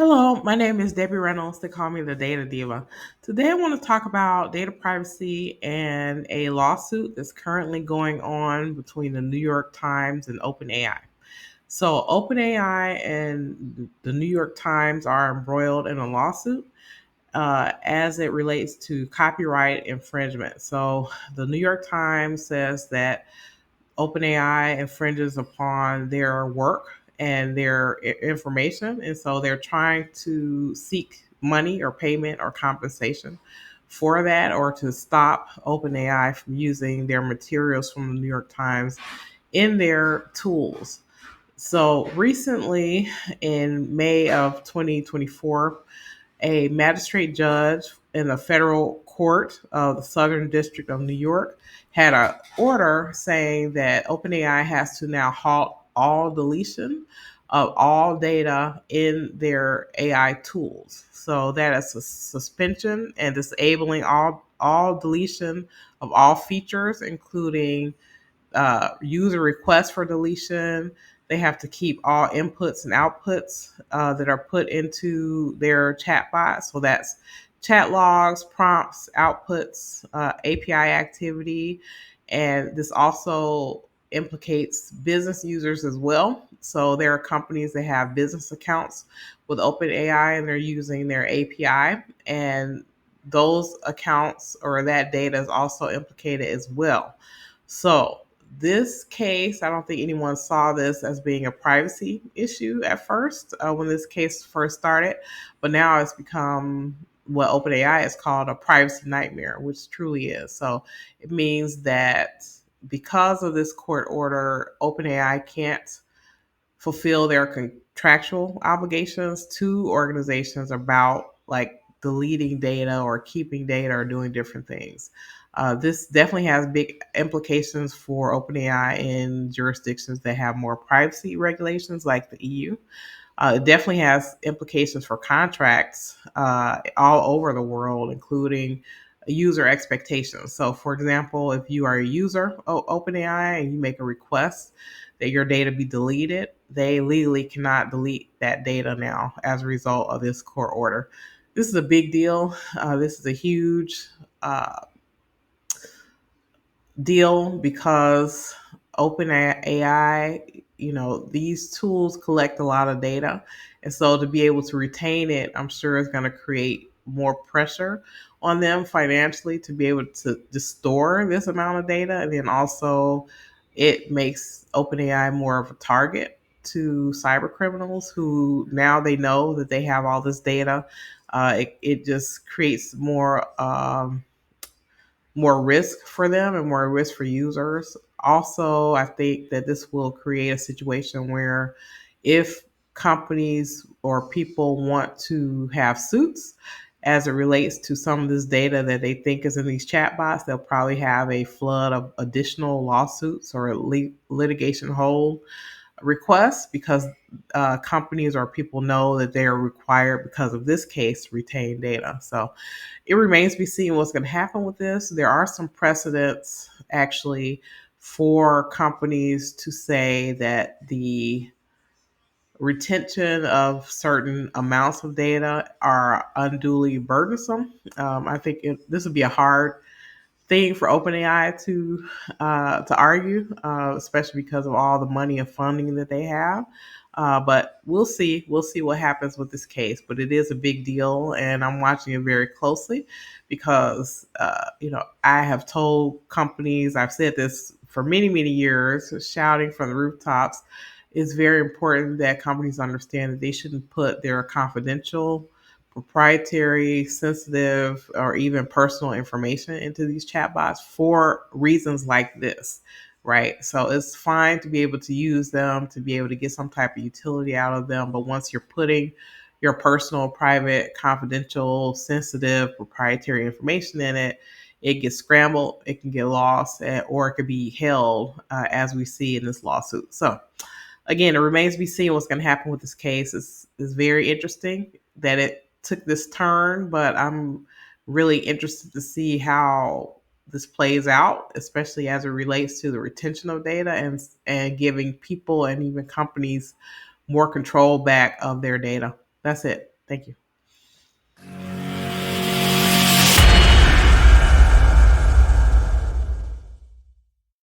Hello, my name is Debbie Reynolds. They call me the Data Diva. Today I want to talk about data privacy and a lawsuit that's currently going on between the New York Times and OpenAI. So, OpenAI and the New York Times are embroiled in a lawsuit as it relates to copyright infringement. So, the New York Times says that OpenAI infringes upon their work and their information. And so they're trying to seek money or payment or compensation for that, or to stop OpenAI from using their materials from the New York Times in their tools. So recently, in May of 2024, a magistrate judge in the federal court of the Southern District of New York had an order saying that OpenAI has to now halt all deletion of all data in their AI tools. So that is a suspension and disabling all deletion of all features, including user requests for deletion. They have to keep all inputs and outputs that are put into their chatbot. So that's chat logs, prompts, outputs, API activity. And this also implicates business users as well. So there are companies that have business accounts with OpenAI and they're using their API. And those accounts or that data is also implicated as well. So this case, I don't think anyone saw this as being a privacy issue at first when this case first started, but now it's become what OpenAI is called a privacy nightmare, which truly is. So it means that because of this court order, OpenAI can't fulfill their contractual obligations to organizations about like deleting data or keeping data or doing different things. This definitely has big implications for OpenAI in jurisdictions that have more privacy regulations, like the EU. It definitely has implications for contracts all over the world, including user expectations. So, for example, if you are a user of OpenAI and you make a request that your data be deleted, they legally cannot delete that data now as a result of this court order. This is a big deal. This is a huge deal because OpenAI, these tools collect a lot of data. And so to be able to retain it, I'm sure is going to create more pressure on them financially to be able to store this amount of data. And then also it makes OpenAI more of a target to cyber criminals who now they know that they have all this data. It just creates more risk for them and more risk for users. Also, I think that this will create a situation where if companies or people want to have suits as it relates to some of this data that they think is in these chatbots, they'll probably have a flood of additional lawsuits or litigation hold requests because companies or people know that they are required because of this case to retain data. So it remains to be seen what's going to happen with this. There are some precedents actually for companies to say that the retention of certain amounts of data are unduly burdensome. I think this would be a hard thing for OpenAI to argue, especially because of all the money and funding that they have. But we'll see. We'll see what happens with this case. But it is a big deal, and I'm watching it very closely because I have told companies. I've said this for many many years, shouting from the rooftops. It's very important that companies understand that they shouldn't put their confidential, proprietary, sensitive, or even personal information into these chatbots for reasons like this, right? So it's fine to be able to use them, to be able to get some type of utility out of them. But once you're putting your personal, private, confidential, sensitive, proprietary information in it, it gets scrambled, it can get lost, or it could be held, as we see in this lawsuit. So, again, it remains to be seen what's going to happen with this case. It's very interesting that it took this turn, but I'm really interested to see how this plays out, especially as it relates to the retention of data and giving people and even companies more control back of their data. That's it. Thank you.